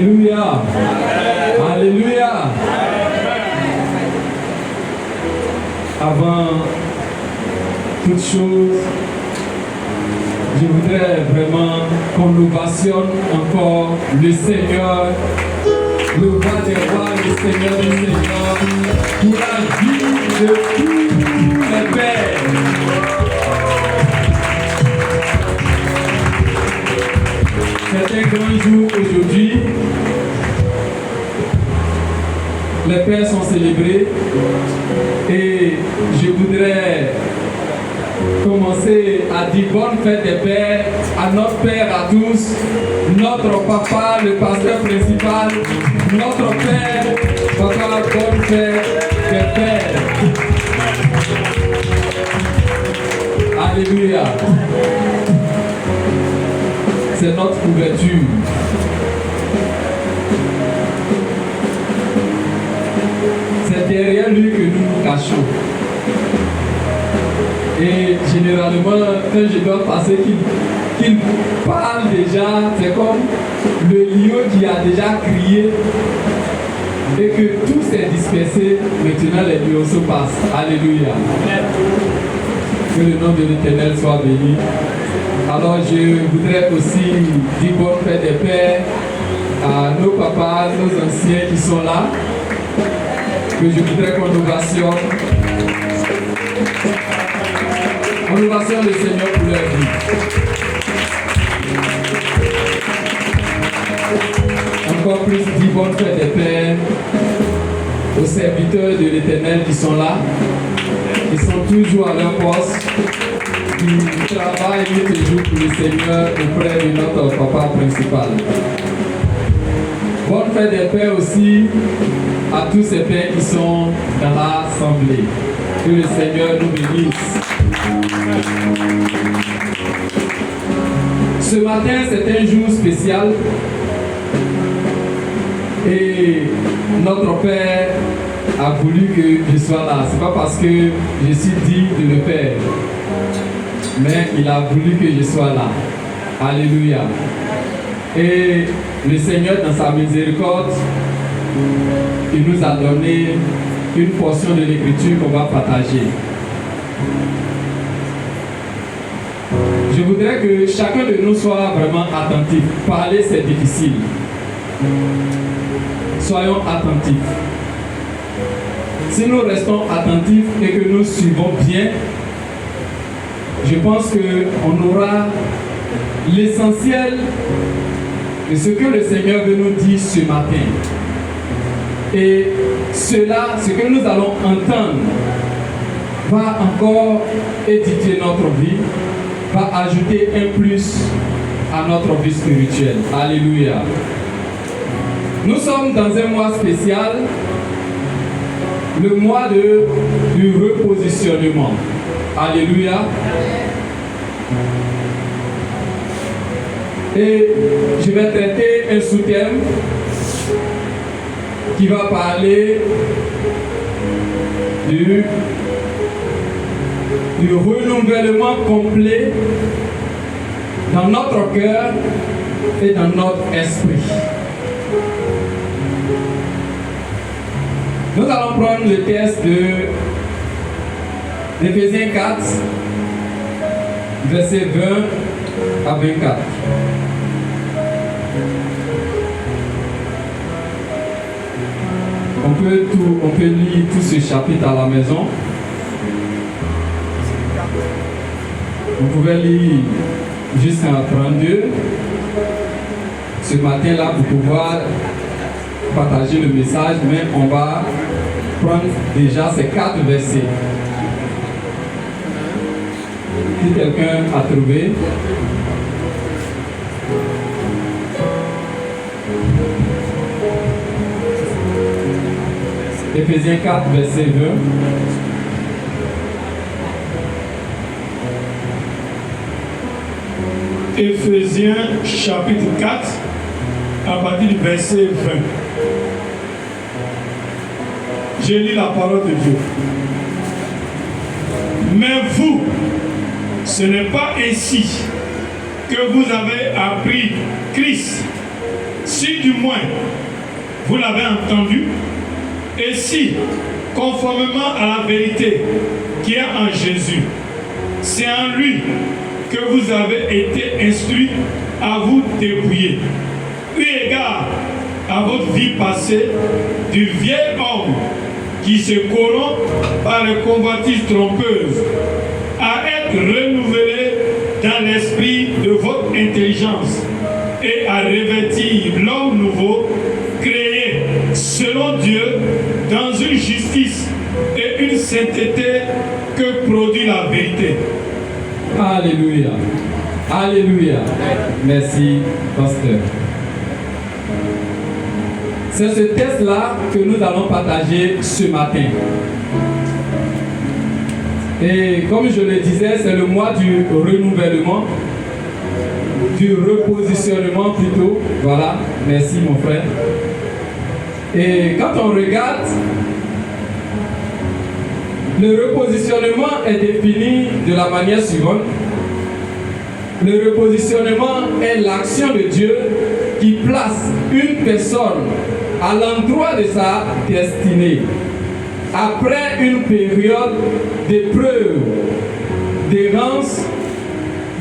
Alléluia. Alléluia. Avant toute chose, je voudrais vraiment qu'on ovationne encore le Seigneur, le roi des rois, le Seigneur des seigneurs, pour la vie de tous les pères. C'est un grand jour aujourd'hui. Les pères sont célébrés et je voudrais commencer à dire bonne fête des pères à notre père à tous, notre papa, le pasteur principal, notre père, papa, bonne fête des pères. Alléluia. C'est notre couverture. C'est derrière lui que nous nous cachons. Et généralement, quand je dois passer, qu'il parle déjà, c'est comme le lion qui a déjà crié et que tout s'est dispersé. Maintenant, les lionceaux passent. Alléluia. Que le nom de l'Éternel soit béni. Alors, je voudrais aussi dire bonne fête des pères à nos papas, nos anciens qui sont là, que je voudrais qu'on ovationne. On ovationne le Seigneur pour leur vie. Encore plus dit bonne fête des pères aux serviteurs de l'Éternel qui sont là, qui sont toujours à leur poste, qui travaillent nuit et jour pour le Seigneur auprès de notre papa principal. Bonne fête des pères aussi à tous ces pères qui sont dans l'assemblée. Que le Seigneur nous bénisse. Ce matin, c'est un jour spécial et notre Père a voulu que je sois là. Ce n'est pas parce que je suis digne de le faire, mais il a voulu que je sois là. Alléluia. Et le Seigneur, dans sa miséricorde, il nous a donné une portion de l'écriture qu'on va partager. Je voudrais que chacun de nous soit vraiment attentif. Parler, c'est difficile. Soyons attentifs. Si nous restons attentifs et que nous suivons bien, je pense qu'on aura l'essentiel de ce que le Seigneur veut nous dire ce matin. Et cela, ce que nous allons entendre, va encore édifier notre vie, va ajouter un plus à notre vie spirituelle. Alléluia. Nous sommes dans un mois spécial, le mois du repositionnement. Alléluia. Et je vais traiter un sous-thème qui va parler du renouvellement complet dans notre cœur et dans notre esprit. Nous allons prendre le texte d'Éphésiens 4, versets 20 à 24. On peut lire tout ce chapitre à la maison. Vous pouvez lire jusqu'à 32 ce matin-là pour pouvoir partager le message, mais on va prendre déjà ces 4 versets. Si quelqu'un a trouvé, Éphésiens 4, verset 20. Éphésiens chapitre 4, à partir du verset 20. Je lis la parole de Dieu. Mais vous, ce n'est pas ainsi que vous avez appris Christ. si du moins vous l'avez entendu, et si, conformément à la vérité qui est en Jésus, c'est en lui que vous avez été instruits à vous dépouiller, eu égard à votre vie passée, du vieil homme qui se corrompt par les convoitises trompeuses, à être renouvelé dans l'esprit de votre intelligence et à revêtir l'homme nouveau, créé selon Dieu dans une justice et une sainteté que produit la vérité. Alléluia. Alléluia. Merci, pasteur. C'est ce texte-là que nous allons partager ce matin. Et comme je le disais, c'est le mois du renouvellement, du repositionnement plutôt. Voilà, merci mon frère. Et quand on regarde, le repositionnement est défini de la manière suivante. Le repositionnement est l'action de Dieu qui place une personne à l'endroit de sa destinée après une période d'épreuve, d'errance,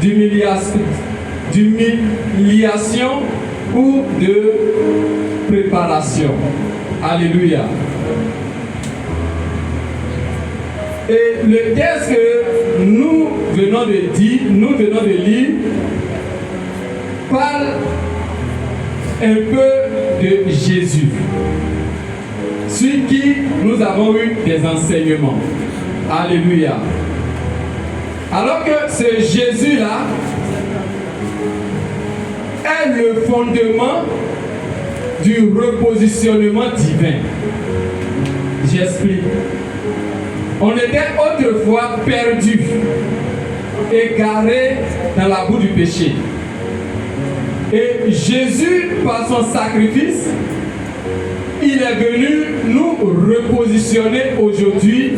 d'humiliation ou de préparation. Alléluia. Et le texte que nous venons de lire, parle un peu de Jésus, sur qui nous avons eu des enseignements. Alléluia. Alors que ce Jésus-là est le fondement du repositionnement divin. J'explique. On était autrefois perdus, égarés dans la boue du péché. Et Jésus, par son sacrifice, il est venu nous repositionner aujourd'hui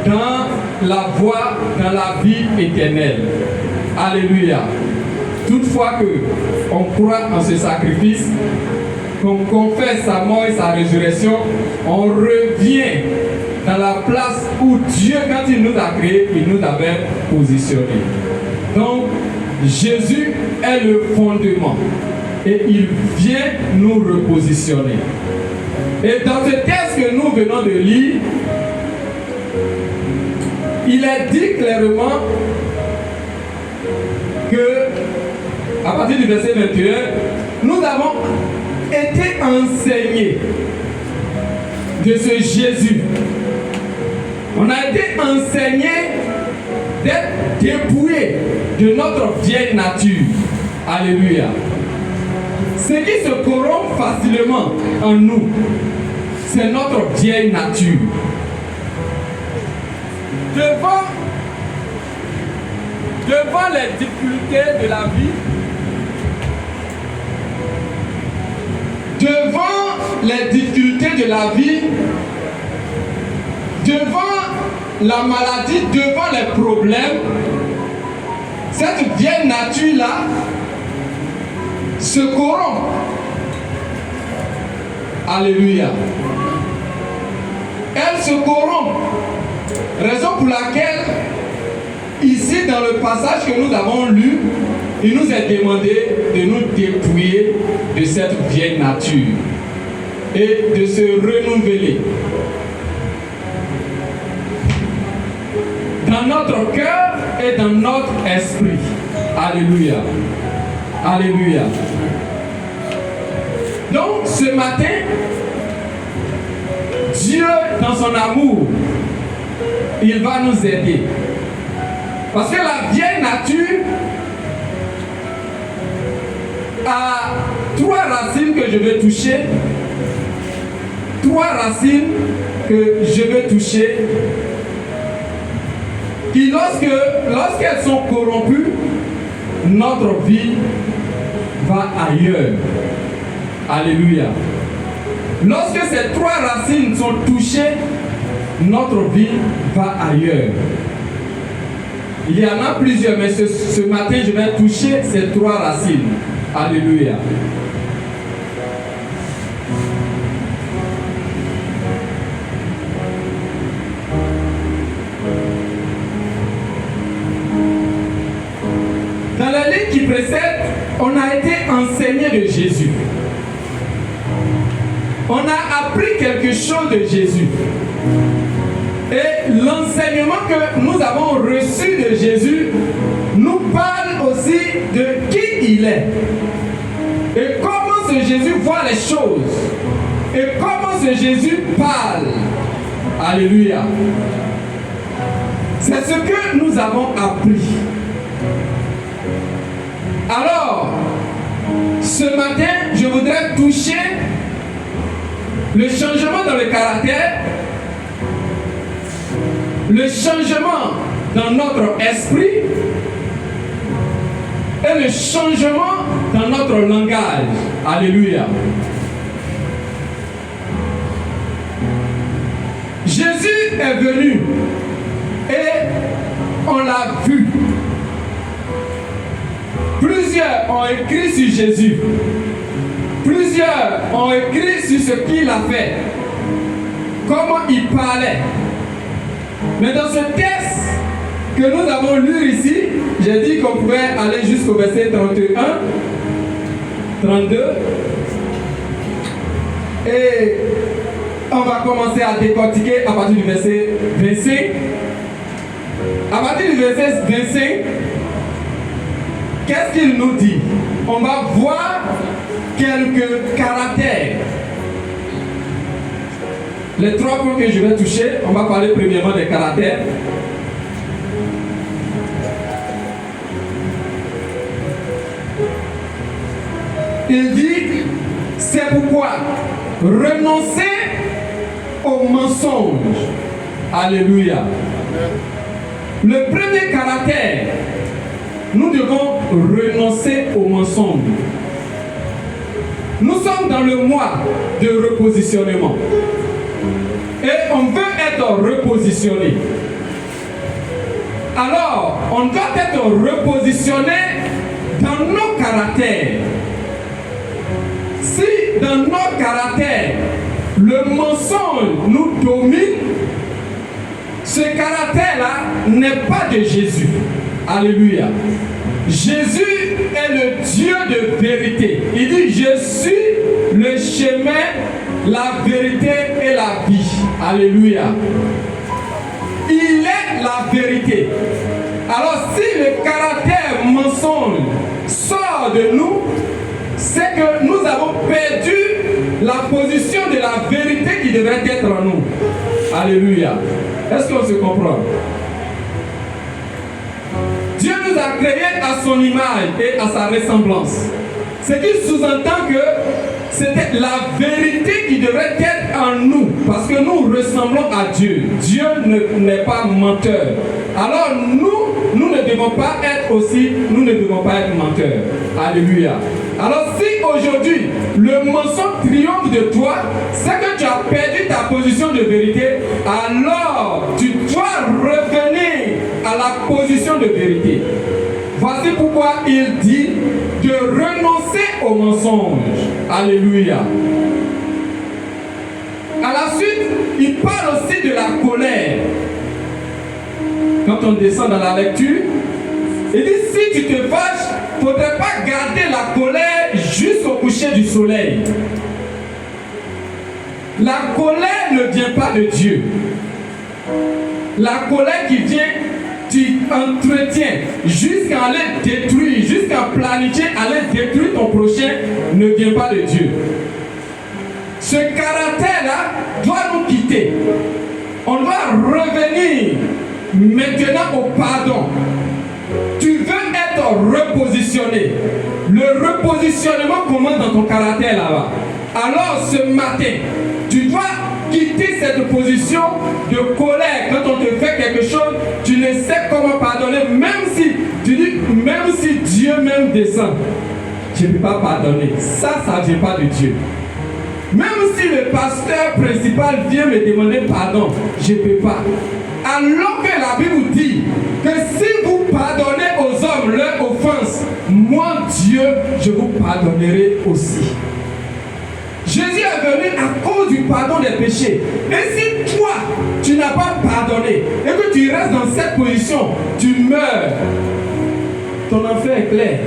dans la voie, dans la vie éternelle. Alléluia. Toutefois que on croit en ce sacrifice, qu'on confesse sa mort et sa résurrection, on revient dans la place où Dieu, quand il nous a créés, il nous avait positionnés. Donc, Jésus est le fondement et il vient nous repositionner. Et dans ce texte que nous venons de lire, il est dit clairement que, à partir du verset 21, nous avons été enseignés de ce Jésus. On a été enseignés d'être dépouillés de notre vieille nature. Alléluia. Ce qui se corrompt facilement en nous, c'est notre vieille nature. Devant les difficultés de la vie, devant les difficultés de la vie, devant la maladie, devant les problèmes, cette vieille nature-là se corrompt. Alléluia. Elle se corrompt. Raison pour laquelle, ici dans le passage que nous avons lu, il nous est demandé de nous dépouiller de cette vieille nature et de se renouveler. Dans notre cœur et dans notre esprit. Alléluia. Alléluia. Donc ce matin, Dieu dans son amour, il va nous aider. Parce que la vieille nature a trois racines que je vais toucher. Trois racines que je vais toucher. Qui lorsqu'elles sont corrompues, notre vie va ailleurs. Alléluia. Lorsque ces trois racines sont touchées, notre vie va ailleurs. Il y en a plusieurs, mais ce matin, je vais toucher ces trois racines. Alléluia. a été enseigné de Jésus. On a appris quelque chose de Jésus. Et l'enseignement que nous avons reçu de Jésus nous parle aussi de qui il est. Et comment ce Jésus voit les choses. Et comment ce Jésus parle. Alléluia. C'est ce que nous avons appris. Alors, ce matin, je voudrais toucher le changement dans le caractère, le changement dans notre esprit et le changement dans notre langage. Alléluia. Jésus est venu et on l'a vu. Plusieurs ont écrit sur Jésus. Plusieurs ont écrit sur ce qu'il a fait. Comment il parlait. Mais dans ce texte que nous avons lu ici, j'ai dit qu'on pouvait aller jusqu'au verset 31, 32. Et on va commencer à décortiquer à partir du verset 25. À partir du verset 25, qu'est-ce qu'il nous dit? On va voir quelques caractères. Les trois points que je vais toucher, on va parler premièrement des caractères. Il dit, c'est pourquoi renoncer au mensonge. Alléluia. Le premier caractère, nous devons renoncer au mensonge. Nous sommes dans le mois de repositionnement. Et on veut être repositionné. Alors, on doit être repositionné dans nos caractères. Si dans nos caractères, le mensonge nous domine, ce caractère-là n'est pas de Jésus. Alléluia. Jésus est le Dieu de vérité. Il dit, je suis le chemin, la vérité et la vie. Alléluia. Il est la vérité. Alors si le caractère mensonge sort de nous, c'est que nous avons perdu la position de la vérité qui devrait être en nous. Alléluia. Est-ce qu'on se comprend? Dieu nous a créés à son image et à sa ressemblance. Ce qui sous-entend que c'était la vérité qui devrait être en nous, parce que nous ressemblons à Dieu. Dieu n'est pas menteur. Alors nous ne devons pas être aussi, nous ne devons pas être menteurs. Alléluia. Alors si aujourd'hui le mensonge triomphe de toi, c'est que tu as perdu ta position de vérité, alors tu dois revenir à la position de vérité. Voici pourquoi il dit de renoncer au mensonge. Alléluia. À la suite, il parle aussi de la colère. Quand on descend dans la lecture, il dit si tu te fâches, il ne faudrait pas garder la colère jusqu'au coucher du soleil. La colère ne vient pas de Dieu. La colère qui vient, tu entretiens jusqu'à aller détruire, jusqu'à planifier, aller détruire ton prochain, ne vient pas de Dieu. Ce caractère-là doit nous quitter. On doit revenir maintenant au pardon. Tu veux être repositionné. Le repositionnement commence dans ton caractère là-bas. Alors ce matin, tu dois quitter cette position de colère. Quand on te fait quelque chose, tu ne sais comment pardonner. Même si tu dis, même si Dieu même descend, je ne peux pas pardonner. Ça ne vient pas de Dieu. Même si le pasteur principal vient me demander pardon, je ne peux pas. Alors que la Bible dit que si vous pardonnez aux hommes leur offense, moi Dieu, je vous pardonnerai aussi. Jésus est venu à cause du pardon des péchés. Et si toi, tu n'as pas pardonné et que tu restes dans cette position, tu meurs. Ton enfer est clair.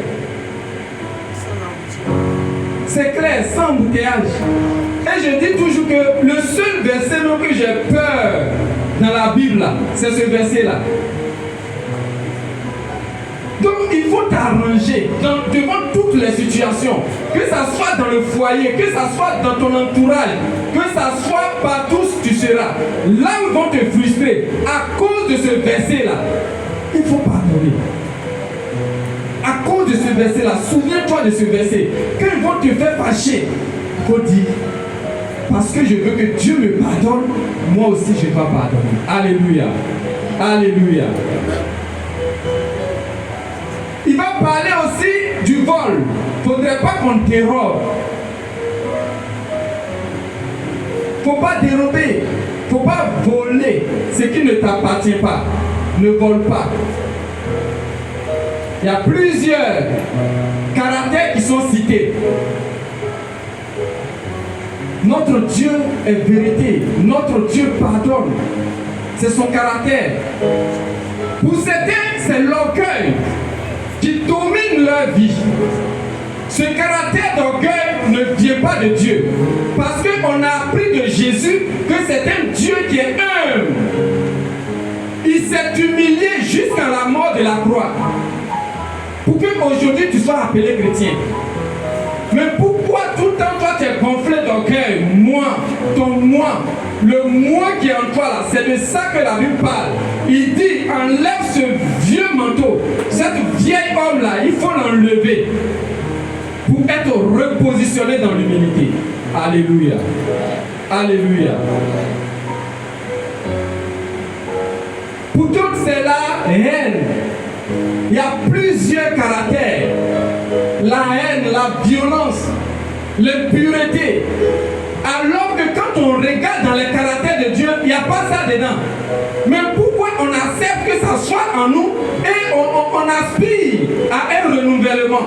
C'est clair, sans embouteillage. Et je dis toujours que le seul verset que j'ai peur dans la Bible, c'est ce verset-là. Donc il faut t'arranger devant toutes les situations, que ça soit dans le foyer, que ça soit dans ton entourage, que ça soit partout où tu seras. Là où ils vont te frustrer, à cause de ce verset-là, il faut pardonner. À cause de ce verset-là, souviens-toi de ce verset. Quand ils vont te faire fâcher, il faut dire, parce que je veux que Dieu me pardonne, moi aussi je dois pardonner. Alléluia. Alléluia. Il va parler aussi du vol. Il ne faudrait pas qu'on dérobe. Il ne faut pas dérober. Il ne faut pas voler ce qui ne t'appartient pas. Ne vole pas. Il y a plusieurs caractères qui sont cités. Notre Dieu est vérité. Notre Dieu pardonne. C'est son caractère. Pour certains, c'est l'orgueil qui domine leur vie. Ce caractère d'orgueil ne vient pas de Dieu. Parce qu'on a appris de Jésus que c'est un Dieu qui est humble. Il s'est humilié jusqu'à la mort de la croix. Pour qu'aujourd'hui tu sois appelé chrétien. Mais pourquoi tout le temps toi tu es gonflé d'orgueil? Moi, ton moi, le moi qui est en toi là, c'est de ça que la Bible parle. Il dit, enlève ce vieux manteau, cette vieille homme là, il faut l'enlever pour être repositionné dans l'humilité. Alléluia. Alléluia. Pour toutes ces-là, haine. Il y a plusieurs caractères. La haine, la violence, l'impureté. Alors que quand on regarde dans les caractères de Dieu, il n'y a pas ça dedans. Mais pourquoi on accepte que ça soit en nous et on aspire à un renouvellement?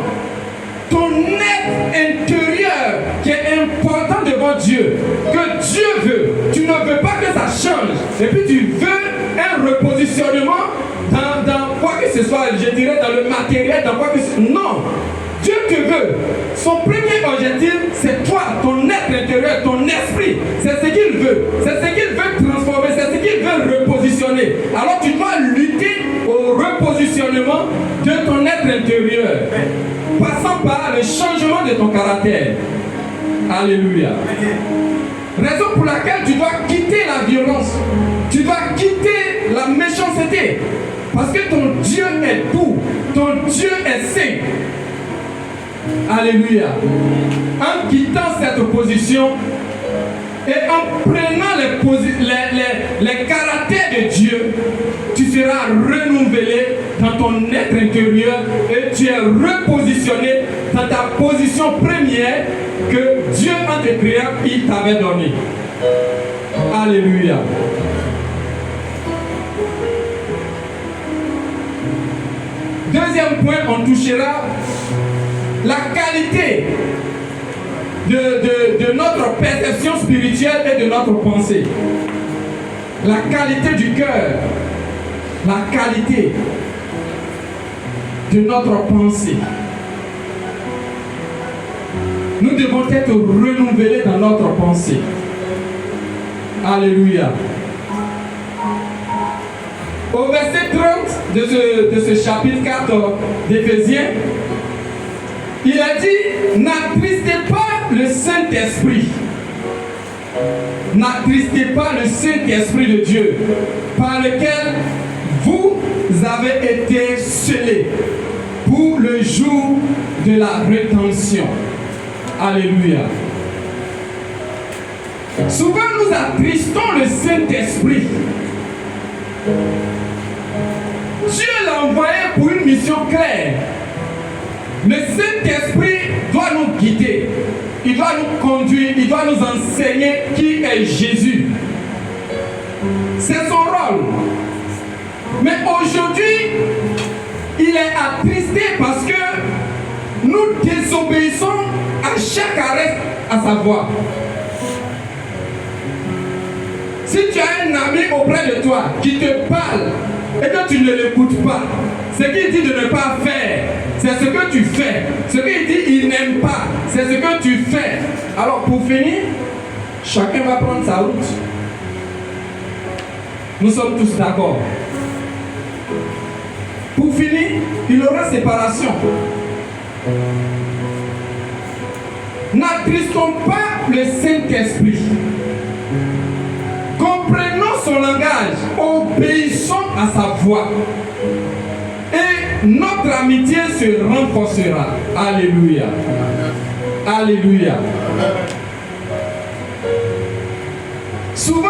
Ton être intérieur qui est important devant Dieu, que Dieu veut. Tu ne veux pas que ça change. Et puis tu veux un repositionnement dans quoi que ce soit, je dirais dans le matériel, dans quoi que ce soit. Non. Dieu te veut. Son premier objectif, c'est toi, ton être intérieur, ton esprit. C'est ce qu'il veut. C'est ce qu'il veut transformer. C'est ce qu'il veut repositionner. Alors tu dois lutter au repositionnement de ton être intérieur. Passant par le changement de ton caractère. Alléluia. Raison pour laquelle tu dois quitter la violence. Tu dois quitter la méchanceté. Parce que ton Dieu est doux. Ton Dieu est saint. Alléluia. En quittant cette position et en prenant les caractères de Dieu, tu seras renouvelé dans ton être intérieur et tu es repositionné dans ta position première que Dieu, en te créant, il t'avait donnée. Alléluia. Deuxième point, on touchera la qualité de notre perception spirituelle et de notre pensée. La qualité du cœur. La qualité de notre pensée. Nous devons être renouvelés dans notre pensée. Alléluia. Au verset 30 de ce chapitre 4 d'Éphésiens, il a dit, n'attristez pas le Saint-Esprit. N'attristez pas le Saint-Esprit de Dieu, par lequel vous avez été scellés pour le jour de la rédemption. Alléluia. Souvent nous attristons le Saint-Esprit. Dieu l'a envoyé pour une mission claire. Le Saint-Esprit doit nous guider. Il doit nous conduire. Il doit nous enseigner qui est Jésus. C'est son rôle. Mais aujourd'hui, il est attristé parce que nous désobéissons à chaque arrêt à sa voix. Si tu as un ami auprès de toi qui te parle et que tu ne l'écoutes pas, Ce qu'il dit de ne pas faire, c'est ce que tu fais. Ce qu'il dit il n'aime pas, c'est ce que tu fais. Alors pour finir, chacun va prendre sa route. Nous sommes tous d'accord. Pour finir, il y aura séparation. N'attristons pas le Saint-Esprit. Comprenons son langage, obéissons à sa voix. Et notre amitié se renforcera. Alléluia. Alléluia. Souvent,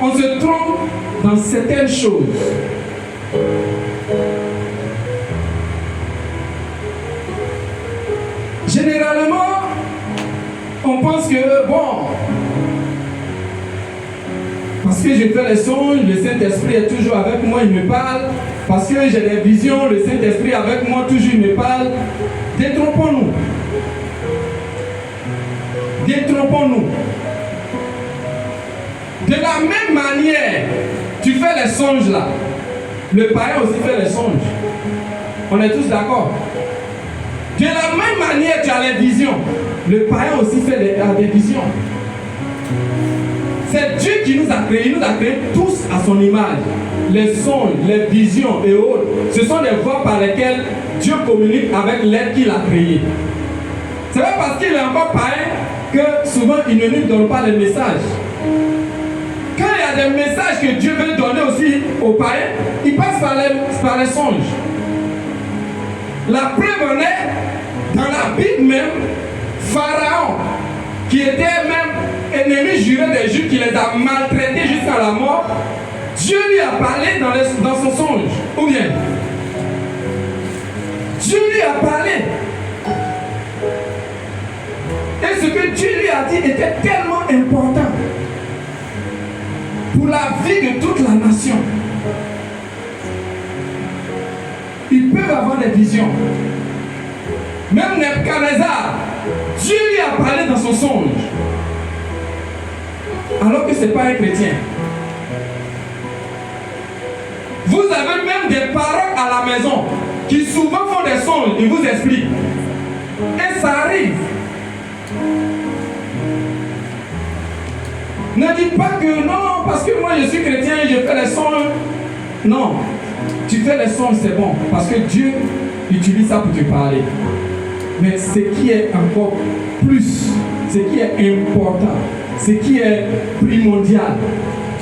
on se trompe dans certaines choses. Généralement, on pense que, bon, parce que je fais les songes, le Saint-Esprit est toujours avec moi, il me parle. Parce que j'ai des visions, le Saint-Esprit avec moi, toujours il me parle. Détrompons-nous. Détrompons-nous. De la même manière, tu fais les songes là. Le païen aussi fait les songes. On est tous d'accord. De la même manière, tu as les visions. Le païen aussi fait des visions. C'est Dieu qui nous a créés. Il nous a créés tous à son image. Les songes, les visions et autres, ce sont des voies par lesquelles Dieu communique avec l'être qu'il a créé. C'est pas parce qu'il est encore païen que souvent il ne nous donne pas les messages. Quand il y a des messages que Dieu veut donner aussi aux païens, il passe par les songes. La preuve en est, dans la Bible même, Pharaon, qui était même ennemi juré des Juifs, qui les a maltraités jusqu'à la mort, Dieu lui a parlé dans son songe. Ou bien, Dieu lui a parlé. Et ce que Dieu lui a dit était tellement important pour la vie de toute la nation. Ils peuvent avoir des visions. Même Nebuchadnezzar, Dieu lui a parlé dans son songe. Alors que ce n'est pas un chrétien. Vous avez même des parents à la maison qui souvent font des songes, ils vous expliquent. Et ça arrive. Ne dites pas que non, parce que moi je suis chrétien et je fais les songes. Non, tu fais les songes, c'est bon, parce que Dieu utilise ça pour te parler. Mais ce qui est encore plus, ce qui est important, ce qui est primordial,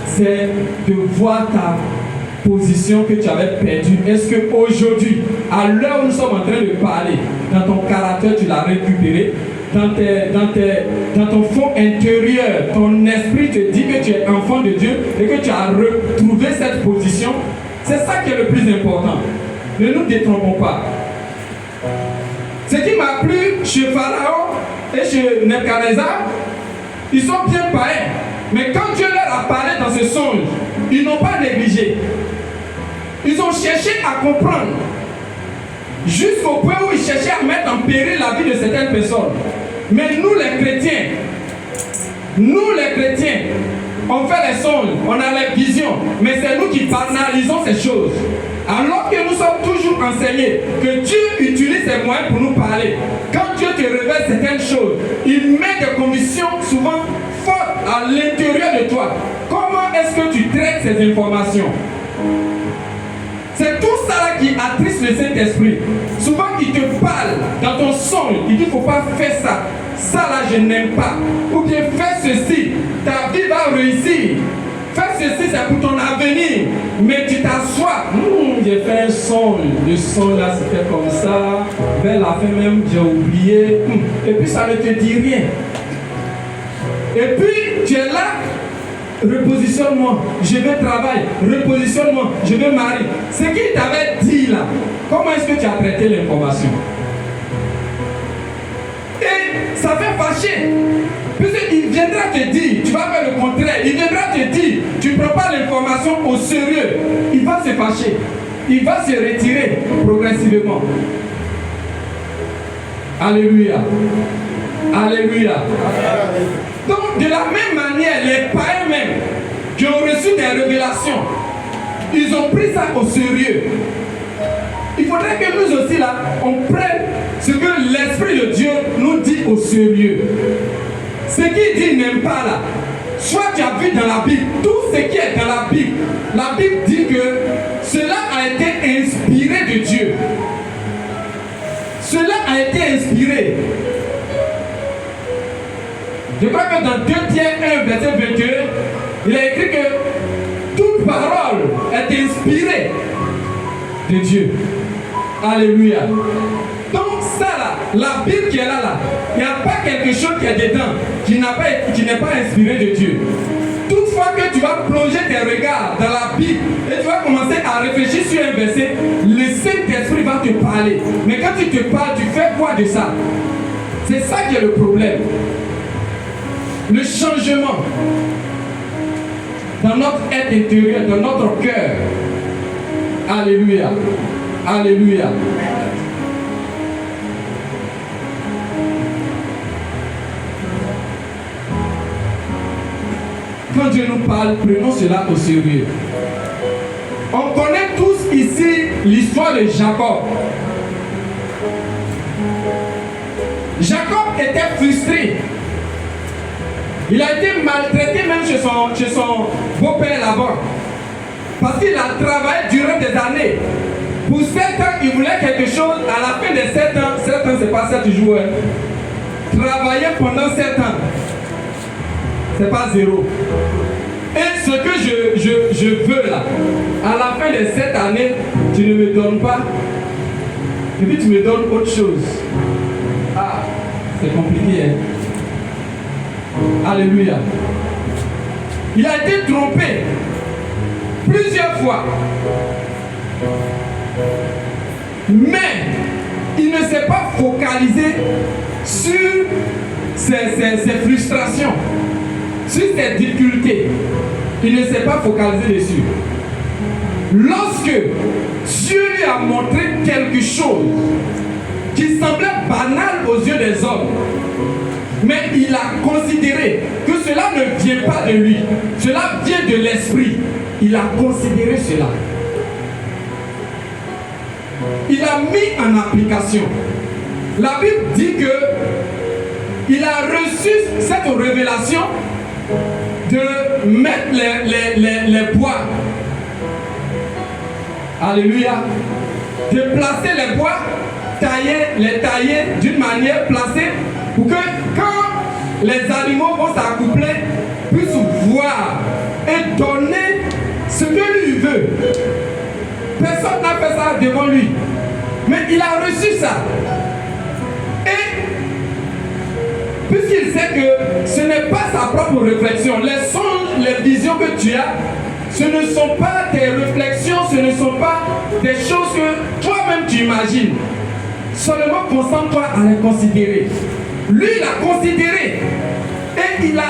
c'est de voir ta position que tu avais perdue. Est-ce qu'aujourd'hui, à l'heure où nous sommes en train de parler, dans ton caractère, tu l'as récupéré? Dans ton fond intérieur, ton esprit te dit que tu es enfant de Dieu et que tu as retrouvé cette position. C'est ça qui est le plus important. Ne nous détrompons pas. Ce qui m'a plu chez Pharaon et chez Nebuchadnezzar, ils sont bien païens. Mais quand Dieu leur a parlé dans ce songe, ils n'ont pas négligé. Ils ont cherché à comprendre. Jusqu'au point où ils cherchaient à mettre en péril la vie de certaines personnes. Mais nous les chrétiens, on fait les songes, on a les visions, mais c'est nous qui banalisons ces choses. Alors que nous sommes toujours enseignés que Dieu utilise ces moyens pour nous parler. Quand Dieu te révèle certaines choses, il met des conditions souvent fortes à l'intérieur de toi. Comment est-ce que tu traites ces informations? C'est tout ça là qui attriste le Saint-Esprit. Souvent il te parle dans ton songe, il dit il ne faut pas faire ça. Ça là je n'aime pas. Ou bien fais ceci, ta vie va réussir. Fais ceci, c'est pour ton avenir. Mais tu t'assois. J'ai fait un songe. Le songe là c'était comme ça. Vers la fin même j'ai oublié. Et puis ça ne te dit rien. Et puis tu es là. Repositionne-moi, je vais travailler, repositionne-moi, je vais marier. Ce qu'il t'avait dit là, comment est-ce que tu as traité l'information? Et ça fait fâcher. Puisqu'il viendra te dire, tu vas faire le contraire, il viendra te dire, tu ne prends pas l'information au sérieux, il va se fâcher, il va se retirer progressivement. Alléluia. Alléluia. Donc, de la même manière, les païens même, qui ont reçu des révélations, ils ont pris ça au sérieux. faudrait que nous aussi là, on prenne ce que l'Esprit de Dieu nous dit au sérieux. Ce qu'il dit n'aime pas là. Soit tu as vu dans la Bible, tout ce qui est dans la Bible dit que cela a été inspiré de Dieu. Cela a été inspiré. Je crois que dans 2 Pierre 1, verset 21, il a écrit que toute parole est inspirée de Dieu. Alléluia. Donc ça là, la Bible qui est là, il n'y a pas quelque chose qui est dedans qui n'est pas inspiré de Dieu. Toutefois que tu vas plonger tes regards dans la Bible et tu vas commencer à réfléchir sur un verset, le Saint-Esprit va te parler. Mais quand il te parle, tu fais quoi de ça? C'est ça qui est le problème. Le changement dans notre être intérieur, dans notre cœur. Alléluia. Alléluia. Quand Dieu nous parle, prenons cela au sérieux. On connaît tous ici l'histoire de Jacob. Jacob était frustré. Il a été maltraité même chez son beau-père là-bas. Parce qu'il a travaillé durant des années. Pour 7 ans, il voulait quelque chose. À la fin de 7 ans, c'est pas 7 jours. Travailler pendant 7 ans, c'est pas 0. Et ce que je veux là, à la fin de cette année, tu ne me donnes pas. Et puis tu me donnes autre chose. Ah, c'est compliqué, hein? Alléluia. Il a été trompé plusieurs fois. Mais il ne s'est pas focalisé sur ses frustrations, sur ses difficultés. Il ne s'est pas focalisé dessus. Lorsque Dieu lui a montré quelque chose qui semblait banal aux yeux des hommes, mais il a considéré que cela ne vient pas de lui, cela vient de l'esprit. Il a considéré cela. Il a mis en application. La Bible dit que il a reçu cette révélation de mettre les bois. Alléluia. De placer les bois, les tailler d'une manière placée pour que quand les animaux vont s'accoupler, puissent voir et donner ce que lui veut. Personne n'a fait ça devant lui. Mais il a reçu ça. Et puisqu'il sait que ce n'est pas sa propre réflexion, les songes, les visions que tu as, ce ne sont pas tes réflexions, ce ne sont pas des choses que toi-même tu imagines. Seulement concentre-toi à les considérer. Lui, il a considéré. Et il a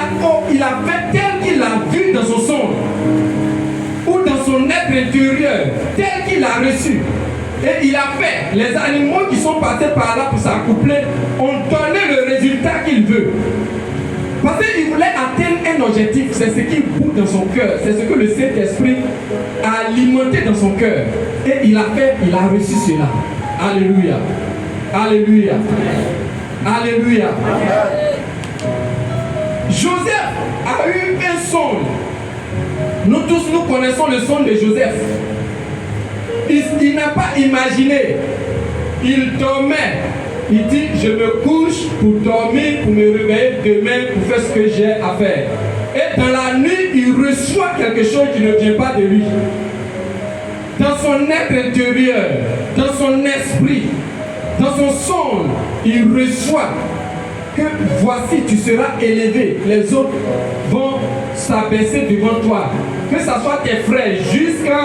fait tel qu'il a vu dans son songe. Ou dans son être intérieur, tel qu'il a reçu. Et il a fait. Les animaux qui sont passés par là pour s'accoupler ont donné le résultat qu'il veut. Parce qu'il voulait atteindre un objectif. C'est ce qui bout dans son cœur. C'est ce que le Saint-Esprit a alimenté dans son cœur. Et il a fait, il a reçu cela. Alléluia. Alléluia. Alléluia. Joseph a eu un songe. Nous tous, nous connaissons le songe de Joseph. Il n'a pas imaginé. Il dormait. Il dit, je me couche pour dormir, pour me réveiller demain, pour faire ce que j'ai à faire. Et dans la nuit, il reçoit quelque chose qui ne vient pas de lui. Dans son être intérieur, dans son esprit, dans son songe, il reçoit que voici, tu seras élevé. Les autres vont s'abaisser devant toi. Que ce soit tes frères, jusqu'à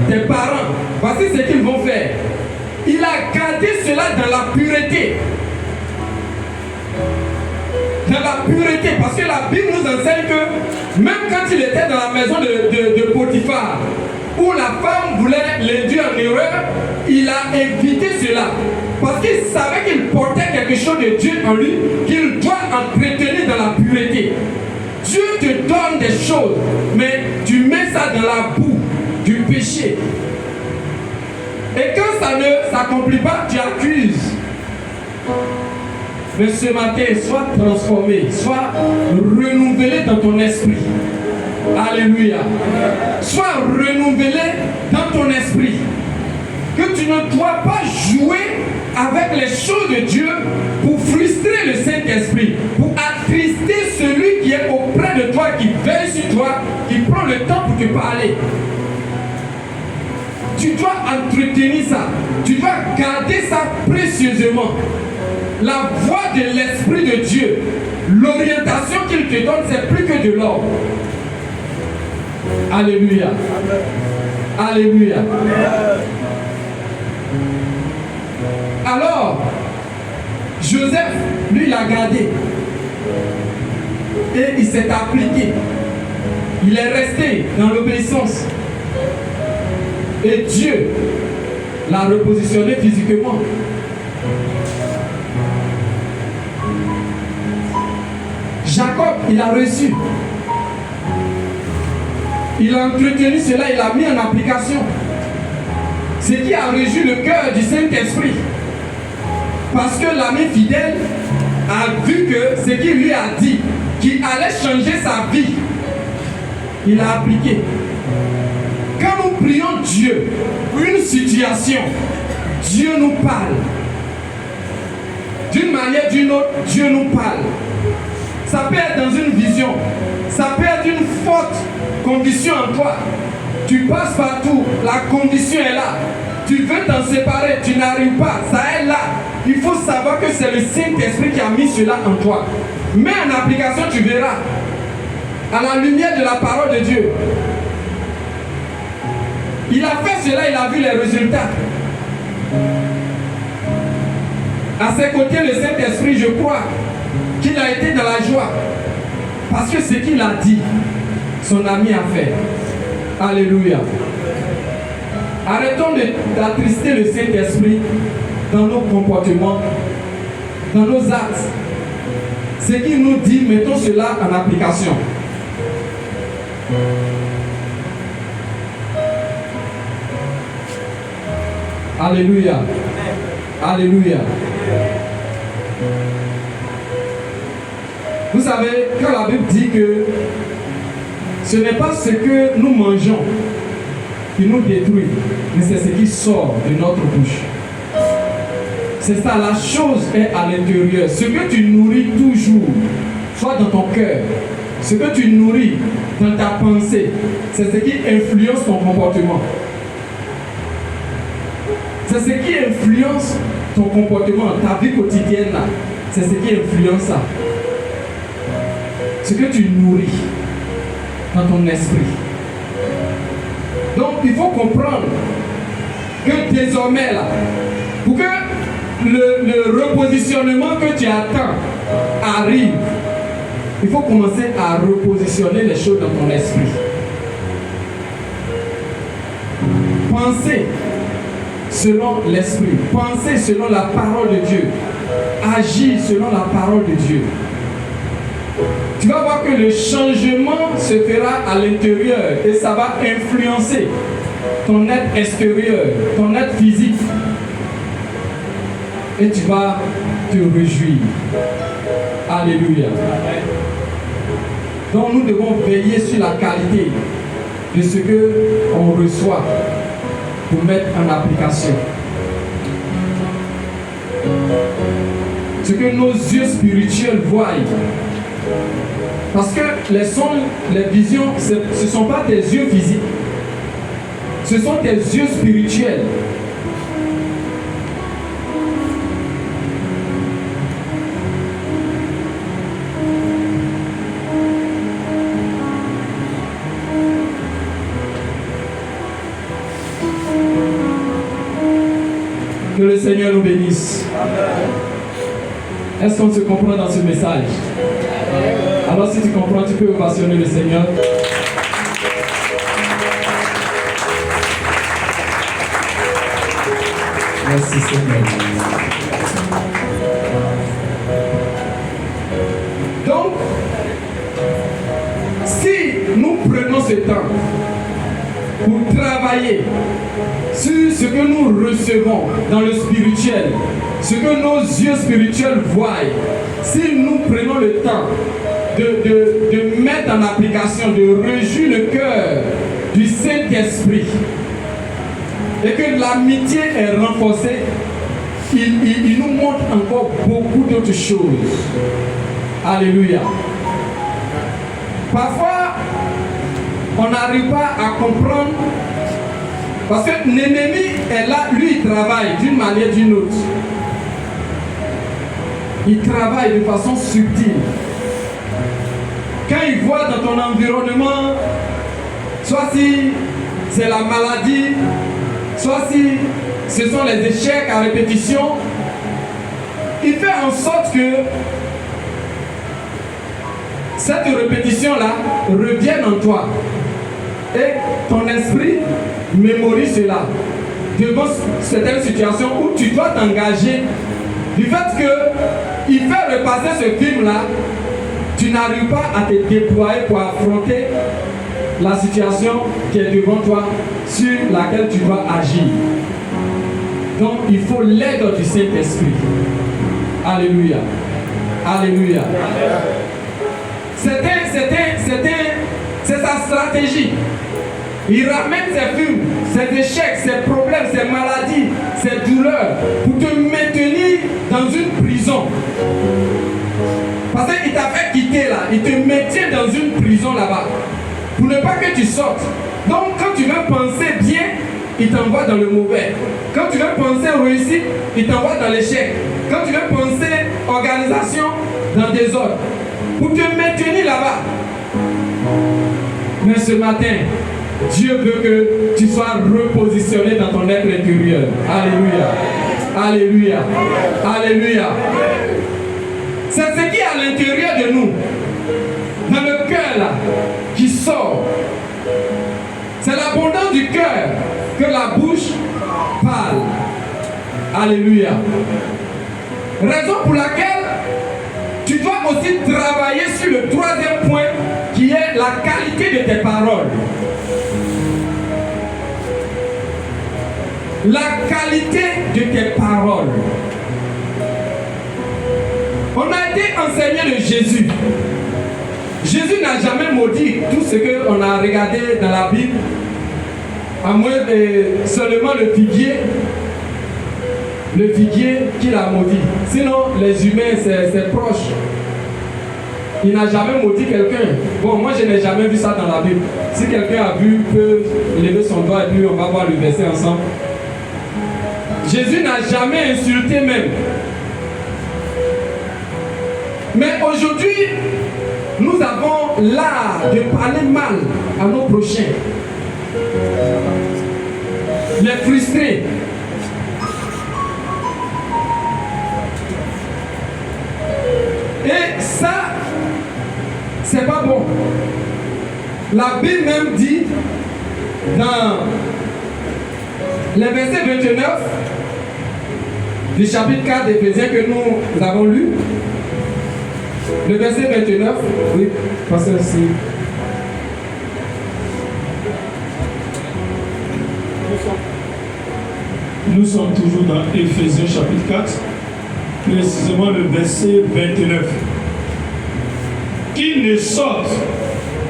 tes parents. Voici ce qu'ils vont faire. Il a gardé cela dans la pureté. Dans la pureté. Parce que la Bible nous enseigne que même quand il était dans la maison de Potiphar, où la femme voulait l'induire en erreur, il a évité cela. Parce qu'il savait qu'il portait quelque chose de Dieu en lui, qu'il doit entretenir dans la pureté. Dieu te donne des choses, mais tu mets ça dans la boue du péché. Et quand ça ne s'accomplit pas, tu accuses. Mais ce matin, sois transformé, sois renouvelé dans ton esprit. Alléluia. Sois renouvelé dans ton esprit. Que tu ne dois pas jouer avec les choses de Dieu pour frustrer le Saint-Esprit, pour attrister celui qui est auprès de toi, qui veille sur toi, qui prend le temps pour te parler. Tu dois entretenir ça. Tu dois garder ça précieusement. La voix de l'Esprit de Dieu, l'orientation qu'il te donne, c'est plus que de l'or. Alléluia. Alléluia. Alors, Joseph, lui, il a gardé. Et il s'est appliqué. Il est resté dans l'obéissance. Et Dieu l'a repositionné physiquement. Jacob, il a reçu. Il a entretenu cela, il l'a mis en application. Ce qui a réjoui le cœur du Saint-Esprit. Parce que l'ami fidèle a vu que ce qu'il lui a dit, qu'il allait changer sa vie, il a appliqué. Quand nous prions Dieu pour une situation, Dieu nous parle. D'une manière ou d'une autre, Dieu nous parle. Ça peut être dans une vision, ça peut être une forte conviction en toi. Tu passes partout, la condition est là. Tu veux t'en séparer, tu n'arrives pas, ça est là. Il faut savoir que c'est le Saint-Esprit qui a mis cela en toi. Mets en application, tu verras. À la lumière de la parole de Dieu. Il a fait cela, il a vu les résultats. À ses côtés, le Saint-Esprit, je crois qu'il a été dans la joie. Parce que ce qu'il a dit, son ami a fait. Alléluia. Arrêtons d'attrister le Saint-Esprit dans nos comportements, dans nos actes. Ce qu'il nous dit, mettons cela en application. Alléluia. Alléluia. Vous savez, quand la Bible dit que ce n'est pas ce que nous mangeons qui nous détruit, mais c'est ce qui sort de notre bouche. C'est ça, la chose est à l'intérieur. Ce que tu nourris toujours, soit dans ton cœur, ce que tu nourris dans ta pensée, c'est ce qui influence ton comportement. C'est ce qui influence ton comportement, ta vie quotidienne là. C'est ce qui influence ça. Ce que tu nourris dans ton esprit. Donc il faut comprendre que désormais là, pour que le repositionnement que tu attends arrive, il faut commencer à repositionner les choses dans ton esprit. Penser selon l'esprit, penser selon la parole de Dieu, agir selon la parole de Dieu. Tu vas voir que le changement se fera à l'intérieur et ça va influencer ton être extérieur, ton être physique. Et tu vas te réjouir. Alléluia. Donc nous devons veiller sur la qualité de ce qu'on reçoit pour mettre en application. Ce que nos yeux spirituels voient. Parce que les sons, les visions, ce ne sont pas tes yeux physiques. Ce sont tes yeux spirituels. Que le Seigneur nous bénisse. Est-ce qu'on se comprend dans ce message? Alors si tu comprends, tu peux ovationner le Seigneur. Merci Seigneur. Donc, si nous prenons ce temps pour travailler travailler sur ce que nous recevons dans le spirituel, ce que nos yeux spirituels voient, si nous prenons le temps de mettre en application, de réjouir le cœur du Saint-Esprit, et que l'amitié est renforcée, il nous montre encore beaucoup d'autres choses. Alléluia. Parfois, on n'arrive pas à comprendre, parce que l'ennemi est là, lui il travaille d'une manière ou d'une autre. Il travaille de façon subtile. Quand il voit dans ton environnement, soit si c'est la maladie, soit si ce sont les échecs à répétition, il fait en sorte que cette répétition-là revienne en toi. Et ton esprit mémorise cela devant certaines situations où tu dois t'engager. Du fait qu'il fait repasser ce film-là, tu n'arrives pas à te déployer pour affronter la situation qui est devant toi, sur laquelle tu dois agir. Donc il faut l'aide du Saint-Esprit. Alléluia. Alléluia. C'est sa stratégie. Il ramène ses films, ses échecs, ses problèmes, ses maladies, ses douleurs pour te maintenir dans une prison. Parce qu'il t'a fait quitter là, il te maintient dans une prison là-bas pour ne pas que tu sortes. Donc quand tu veux penser bien, il t'envoie dans le mauvais. Quand tu veux penser réussite, il t'envoie dans l'échec. Quand tu veux penser organisation, dans des ordres. Pour te maintenir là-bas. Mais ce matin, Dieu veut que tu sois repositionné dans ton être intérieur. Alléluia. Alléluia. Alléluia. C'est ce qui est à l'intérieur de nous, dans le cœur là, qui sort. C'est l'abondance du cœur que la bouche parle. Alléluia. Raison pour laquelle tu dois aussi travailler sur le troisième point, qui est la qualité de tes paroles. La qualité de tes paroles. On a été enseigné de Jésus. Jésus n'a jamais maudit tout ce qu'on a regardé dans la Bible, à moins de seulement le figuier qu'il a maudit. Sinon, les humains, c'est proche. Il n'a jamais maudit quelqu'un. Bon, moi, je n'ai jamais vu ça dans la Bible. Si quelqu'un a vu, peut lever son doigt et puis on va voir le verset ensemble. Jésus n'a jamais insulté même. Mais aujourd'hui, nous avons l'art de parler mal à nos prochains. Les frustrés. Et ça, c'est pas bon. La Bible même dit dans les versets 29 du chapitre 4 d'Éphésiens que nous avons lu, le verset 29, oui, passez aussi. Nous sommes toujours dans Éphésiens chapitre 4, précisément le verset 29. Qu'il ne sorte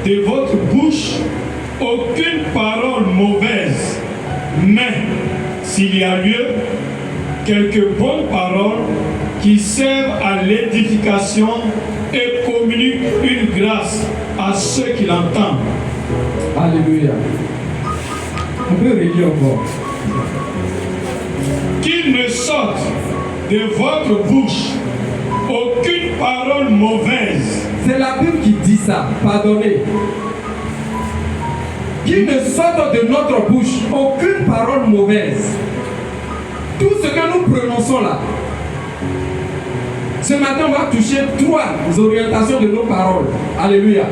de votre bouche aucune parole mauvaise, mais s'il y a lieu, quelques bonnes paroles qui servent à l'édification et communiquent une grâce à ceux qui l'entendent. Alléluia. On peut relire encore. Qu'il ne sorte de votre bouche aucune parole mauvaise. C'est la Bible qui dit ça, pardonnez. Qu'il ne sorte de notre bouche aucune parole mauvaise. Tout ce que nous prononçons là. Ce matin, on va toucher 3 orientations de nos paroles. Alléluia.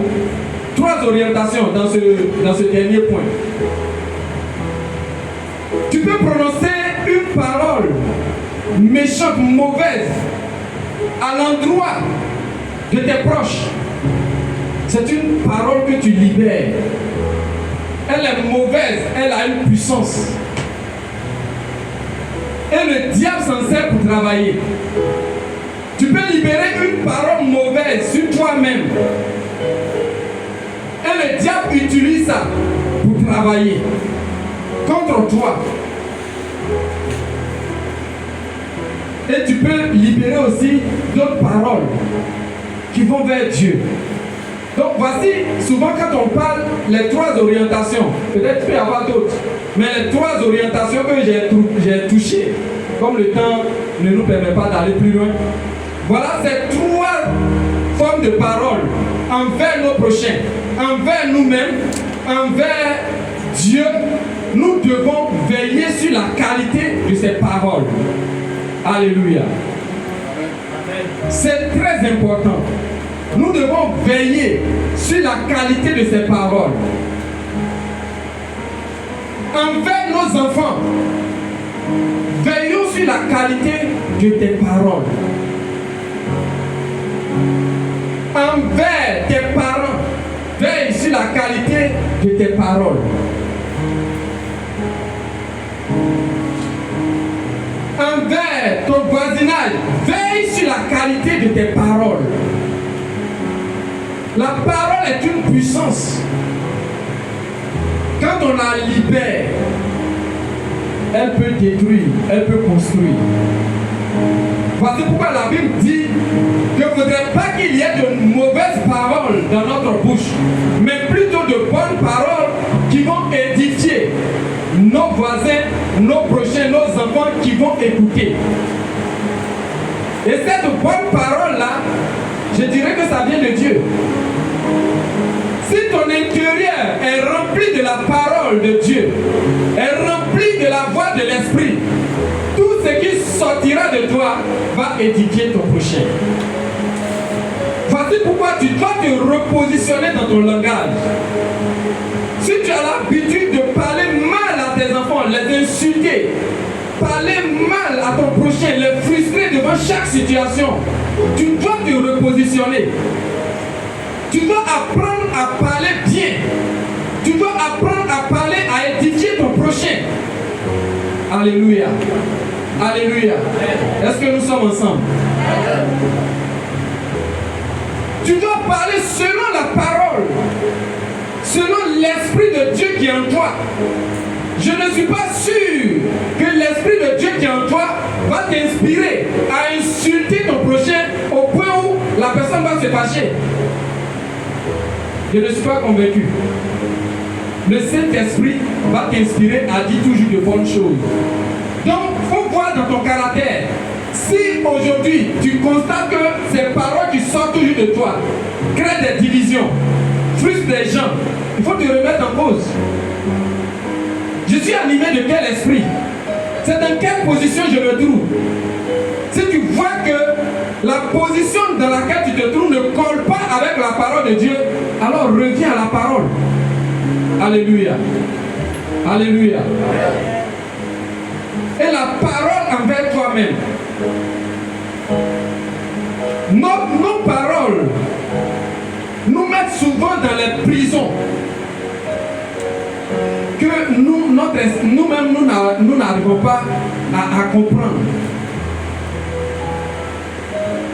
3 orientations dans ce dernier point. Tu peux prononcer une parole méchante, mauvaise, à l'endroit de tes proches. C'est une parole que tu libères. elle est mauvaise, elle a une puissance. Et le diable s'en sert pour travailler. Tu peux libérer une parole mauvaise sur toi-même. Et le diable utilise ça pour travailler contre toi. Et tu peux libérer aussi d'autres paroles qui vont vers Dieu. Donc voici, souvent quand on parle les 3 orientations, peut-être qu'il peut y avoir d'autres, mais les 3 orientations que j'ai touchées, comme le temps ne nous permet pas d'aller plus loin, voilà ces 3 formes de paroles envers nos prochains, envers nous-mêmes, envers Dieu. Nous devons veiller sur la qualité de ces paroles. Alléluia. C'est très important. Nous devons veiller sur la qualité de ces paroles. Envers nos enfants, veillons sur la qualité de tes paroles. Envers tes parents, veille sur la qualité de tes paroles. Envers ton voisinage, veille sur la qualité de tes paroles. La parole est une puissance. Quand on la libère, elle peut détruire, elle peut construire. Voici pourquoi la Bible dit qu'il ne faudrait pas qu'il y ait de mauvaises paroles dans notre bouche, mais plutôt de bonnes paroles qui vont édifier nos voisins, nos prochains, nos enfants qui vont écouter. Et cette bonne parole-là, je dirais que ça vient de Dieu. Si ton intérieur est rempli de la parole de Dieu, est rempli de la voix de l'Esprit, tout ce qui sortira de toi va édifier ton prochain. Voici pourquoi tu dois te repositionner dans ton langage. Si tu as l'habitude de parler mal à tes enfants, les insulter, parler mal à ton prochain, les frustrer devant chaque situation, tu dois te repositionner. Tu dois apprendre à parler bien. Tu dois apprendre à parler, à édifier ton prochain. Alléluia. Alléluia. Est-ce que nous sommes ensemble? Tu dois parler selon la parole, selon l'Esprit de Dieu qui est en toi. Je ne suis pas sûr que l'Esprit de Dieu qui est en toi va t'inspirer à insulter ton prochain au point où la personne va se fâcher. Je ne suis pas convaincu. Le Saint-Esprit va t'inspirer à dire toujours de bonnes choses. Donc, il faut voir dans ton caractère. Si aujourd'hui, tu constates que ces paroles qui sortent toujours de toi créent des divisions, frustrent des gens, il faut te remettre en cause. Je suis animé de quel esprit? C'est dans quelle position je me trouve? Si tu vois que la position dans laquelle tu te trouves ne colle pas avec la parole de Dieu, alors reviens à la parole. Alléluia. Alléluia. Et la parole envers toi-même. Nos paroles nous mettent souvent dans les prisons que nous-mêmes, nous n'arrivons pas à comprendre.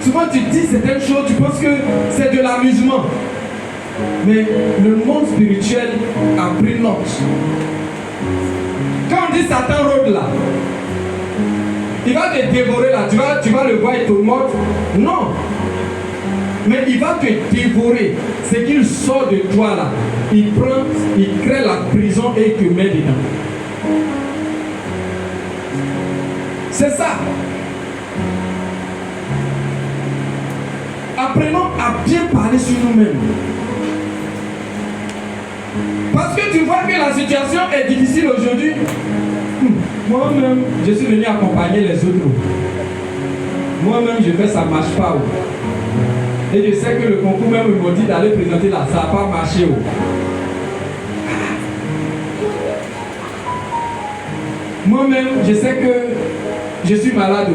Souvent tu dis certaines choses, tu penses que c'est de l'amusement. Mais le monde spirituel a pris note. Quand on dit Satan rôde là, il va te dévorer là, tu vas le voir, il te mord. Non. Mais il va te dévorer. Ce qu'il sort de toi là, il prend, il crée la prison et il te met dedans. C'est ça. Apprenons à bien parler sur nous-mêmes. Parce que tu vois que la situation est difficile aujourd'hui. Moi-même, je suis venu accompagner les autres. Moi-même, je fais ça ne marche pas. Et je sais que le concours même me dit d'aller présenter là, ça n'a pas marché. Moi-même, je sais que je suis malade.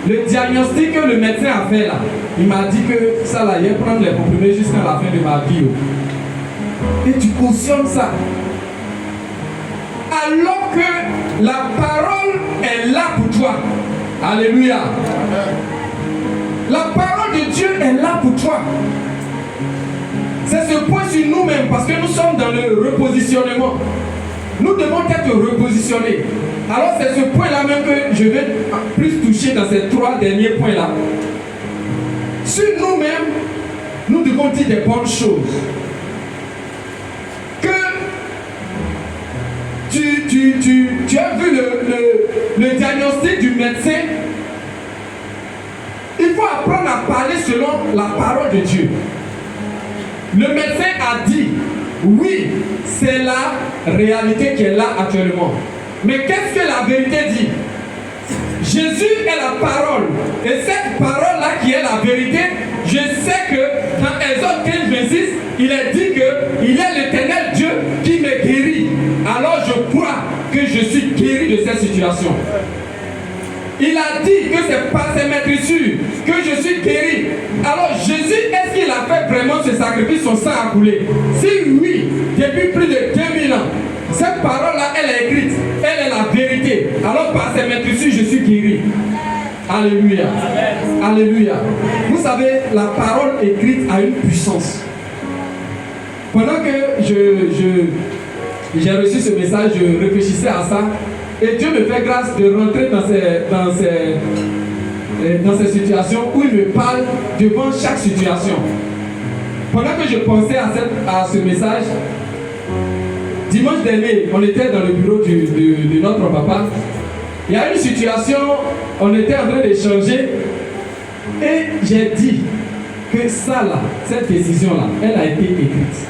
Le diagnostic que le médecin a fait là, il m'a dit que ça là, il va prendre les comprimés jusqu'à la fin de ma vie. et tu cautionnes ça. Alors que la parole est là pour toi. Alléluia. La parole de Dieu est là pour toi. C'est ce point sur nous-mêmes parce que nous sommes dans le repositionnement. Nous devons être repositionnés. Alors c'est ce point-là même que je vais plus toucher dans ces 3 derniers points-là. Sur nous-mêmes, nous devons dire des bonnes choses. Que tu as vu le diagnostic du médecin. Il faut apprendre à parler selon la parole de Dieu. Le médecin a dit, oui, c'est la réalité qui est là actuellement. Mais qu'est-ce que la vérité dit? Jésus est la parole. Et cette parole-là qui est la vérité, je sais que dans Exode 15, 26, il est dit qu'il est l'Éternel Dieu qui me guérit. Alors je crois que je suis guéri de cette situation. Il a dit que c'est par ses maîtrisures que je suis guéri. Alors Jésus, est-ce qu'il a fait vraiment ce sacrifice, son sang a coulé? Si oui, depuis plus de 2000 ans, cette parole-là, elle est écrite, elle est la vérité. Alors par ses maîtrisures, je suis guéri. Alléluia. Alléluia. Vous savez, la parole écrite a une puissance. Pendant que j'ai reçu ce message, je réfléchissais à ça. Et Dieu me fait grâce de rentrer dans ces situations où il me parle devant chaque situation. Pendant que je pensais à ce message, dimanche dernier, on était dans le bureau de notre papa. Il y a une situation, on était en train d'échanger et j'ai dit que ça là, cette décision-là, elle a été écrite.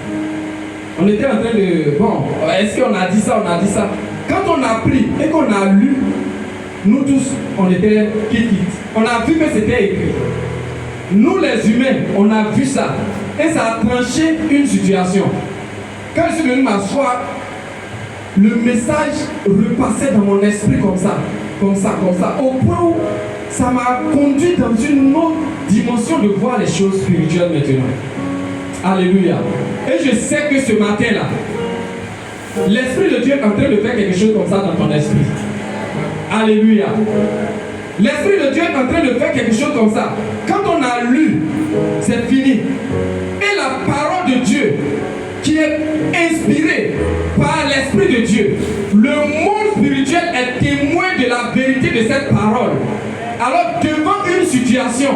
On était en train de... Bon, est-ce qu'on a dit ça, on a dit ça? Quand on a pris et qu'on a lu, nous tous, on était quitte. On a vu que c'était écrit. Nous les humains, on a vu ça. Et ça a tranché une situation. Quand je suis venu m'asseoir, le message repassait dans mon esprit comme ça, au point où ça m'a conduit dans une autre dimension de voir les choses spirituelles maintenant. Alléluia. Et je sais que ce matin-là, l'Esprit de Dieu est en train de faire quelque chose comme ça dans ton esprit. Alléluia. L'Esprit de Dieu est en train de faire quelque chose comme ça. Quand on a lu, c'est fini. Et la parole de Dieu, qui est inspirée par l'Esprit de Dieu, le monde spirituel est témoin de la vérité de cette parole. Alors devant une situation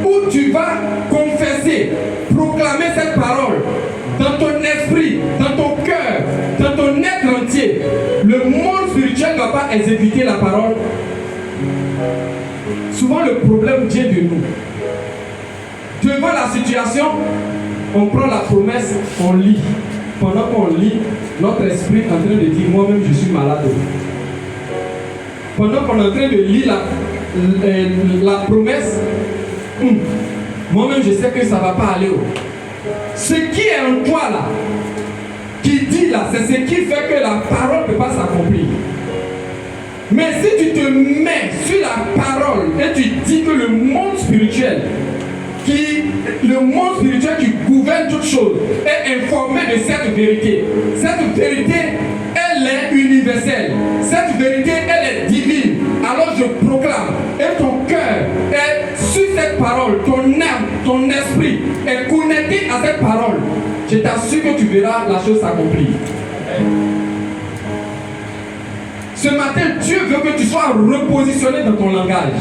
où tu vas confesser, proclamer cette parole, dans ton esprit, dans ton cœur, dans ton être entier, le monde spirituel ne va pas exécuter la parole. Souvent le problème vient de nous. Devant la situation, on prend la promesse, on lit. Pendant qu'on lit, notre esprit est en train de dire, moi-même je suis malade. Pendant qu'on est en train de lire la promesse, moi-même je sais que ça ne va pas aller. Ce qui est en toi là, qui dit là, c'est ce qui fait que la parole ne peut pas s'accomplir. Mais si tu te mets sur la parole et tu dis que le monde spirituel qui gouverne toutes choses est informé de cette vérité. Cette vérité, elle est universelle. Cette vérité, elle est divine. Alors je proclame, et ton cœur est sur cette parole, ton âme, ton esprit est connecté à cette parole. Je t'assure que tu verras la chose s'accomplir. Ce matin, Dieu veut que tu sois repositionné dans ton langage.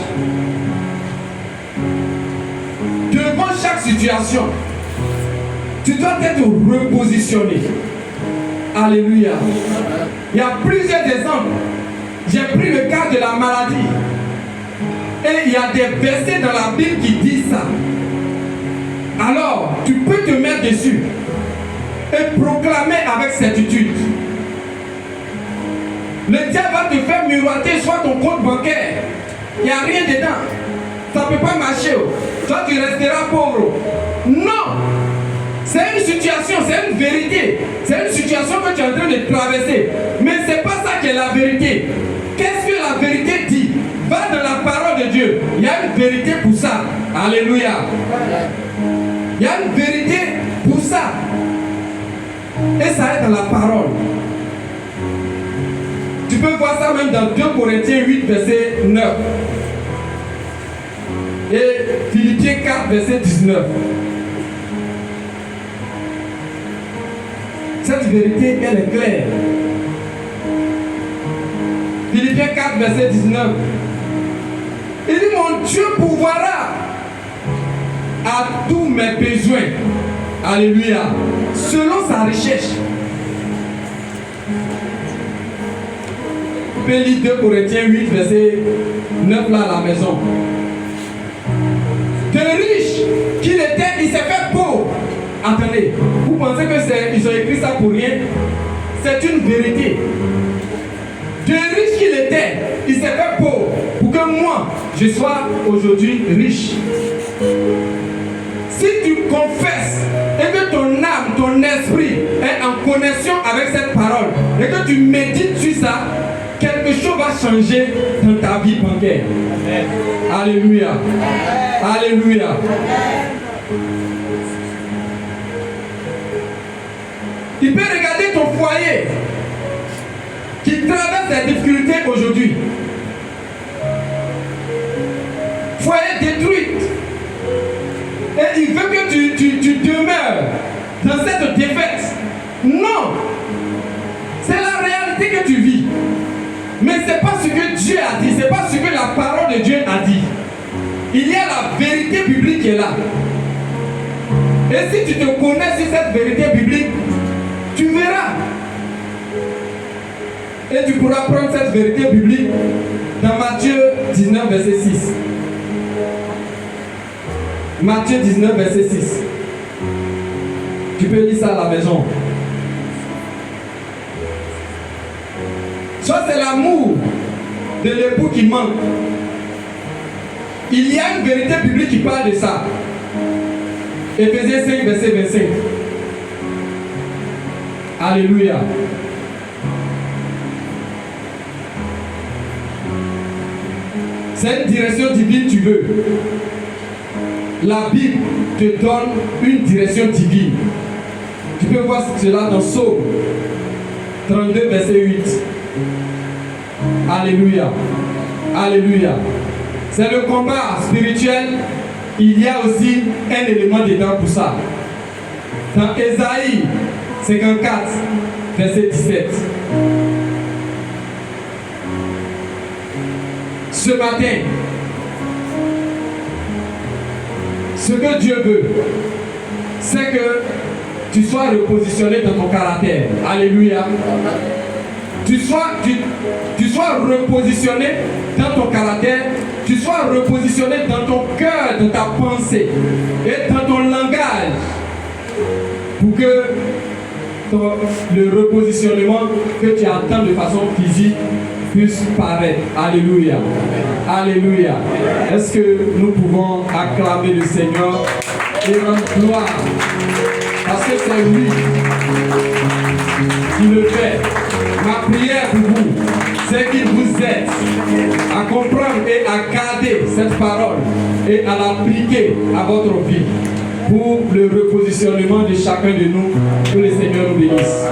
Devant chaque situation, tu dois être repositionné. Alléluia. Il y a plusieurs exemples. J'ai pris le cas de la maladie. Et il y a des versets dans la Bible qui disent ça. Alors, tu peux te mettre dessus et proclamer avec certitude. Le diable va te faire miroiter soit ton compte bancaire. Il n'y a rien dedans. Ça ne peut pas marcher. Toi, tu resteras pauvre. Non. C'est une situation, c'est une vérité. C'est une situation que tu es en train de traverser. Mais ce n'est pas ça qui est la vérité. Qu'est-ce que la vérité dit? Va dans la parole de Dieu. Il y a une vérité pour ça. Alléluia. Il y a une vérité pour ça. Et ça est dans la parole. Tu peux voir ça même dans 2 Corinthiens 8, verset 9. Et Philippiens 4, verset 19. Cette vérité, elle est claire. Philippiens 4, verset 19. Il dit, mon Dieu pourvoira à tous mes besoins. Alléluia. Selon sa recherche. Tu peux lire 2 Corinthiens 8, verset 9 là à la maison. De riche qu'il était, il s'est fait pauvre. Attendez, vous pensez que ils ont écrit ça pour rien? C'est une vérité. De riche qu'il était, il s'est fait pauvre pour que moi, je sois aujourd'hui riche. Si tu confesses et que ton âme, ton esprit est en connexion avec cette parole et que tu médites sur ça, quelque chose va changer dans ta vie bancaire. Amen. Alléluia. Amen. Alléluia. Amen. Tu peux regarder ton foyer qui traverse des difficultés aujourd'hui. Foyer détruit. Et il veut que tu demeures dans cette défaite. Non. C'est la réalité que tu vis. Mais ce n'est pas ce que Dieu a dit. Ce n'est pas ce que la parole de Dieu a dit. Il y a la vérité biblique qui est là. Et si tu te connais sur cette vérité biblique, tu verras. Et tu pourras prendre cette vérité biblique dans Matthieu 19, verset 6. Matthieu 19, verset 6. Tu peux lire ça à la maison. Soit c'est l'amour de l'époux qui manque. Il y a une vérité biblique qui parle de ça. Éphésiens 5, verset 25. Alléluia. C'est une direction divine, tu veux. La Bible te donne une direction divine. Tu peux voir cela dans Psaume 32, verset 8. Alléluia. Alléluia. C'est le combat spirituel. Il y a aussi un élément dedans pour ça. Dans Ésaïe 54, verset 17. Ce matin, ce que Dieu veut, c'est que tu sois repositionné dans ton caractère. Alléluia. Tu sois repositionné dans ton caractère, tu sois repositionné dans ton cœur, dans ta pensée et dans ton langage pour que le repositionnement que tu attends de façon physique puisse paraître. Alléluia. Alléluia. Est-ce que nous pouvons acclamer le Seigneur et rendre gloire? Parce que c'est lui qui le fait. Ma prière pour vous, c'est qu'il vous aide à comprendre et à garder cette parole et à l'appliquer à votre vie pour le repositionnement de chacun de nous. Que le Seigneur nous bénisse.